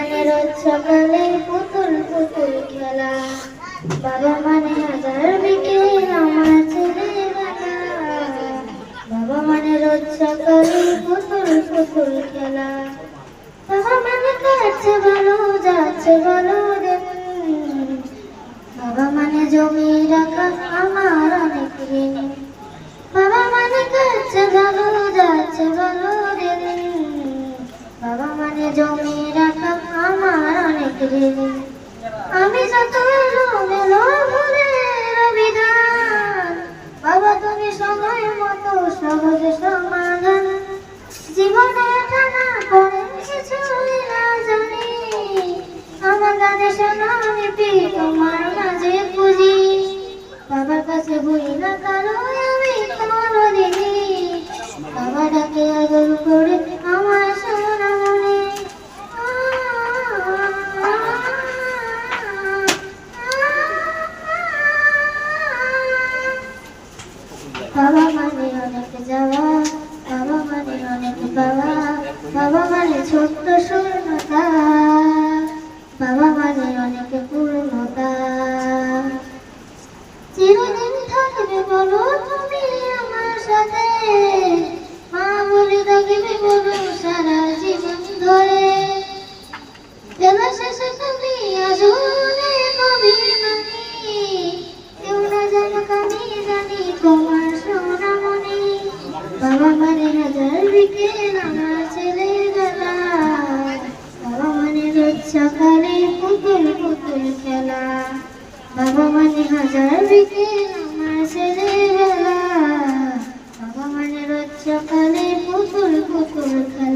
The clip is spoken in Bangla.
মানে রোজ সকালে পুতুল পুতুল খেলা, বাবা মানে হাজার বিকেল আমার ছেলেবেলা। বাবা মানে রোজ সকালে পুতুল পুতুল খেলা, বাবা মানে কাটছে ভালো যাচ্ছে ভালো দিন। বাবা মানে জমি রাখা আমার অনেক ঋণ, বাবা মানে কাটছে ভালো যাচ্ছে ভালো দিন। বাবা মানে জমি রাখা আমার অনেক ঋণ। আমি যত এলোমেলো ভুলের অভিধান, বাবা তুমি সময় মতো সহজ সমাধান। জীবনে টানা পড়ে কিছুই না জানি, আমার গানে শোনা লিপি তোমার মাঝে খুঁজি। বাবার কাছে বই না কারো আমি কোনোদিনই, বাবা ডাকে আদর করে আমার সোনা মনে। বাবা মানে অনেক যাওয়া, বাবা মানে অনেক পাওয়া, বাবা মানে ছোট্ট শূন্যতা, বাবা মানে অনেক পূর্ণতা। চিরদিন থাকবে বলো তুমি আমার সাথে, মা বলে থাকবে বলো সারা জীবন ধরে। বেলা শেষে তুমি আসলে কবি মানি, কেউ না জানো আমি জানি তোমার সোনা মনে। বাবা মানে হাজার বিকেল আমার ছেলেবেলা, বাবা মানে রোজ সকালে পুতুল পুতুল খেলা, বাবা মানে হাজার বিকেল আমার ছেলেবেলা, বাবা মানে রোজ সকালে পুতুল পুতুল খেলা।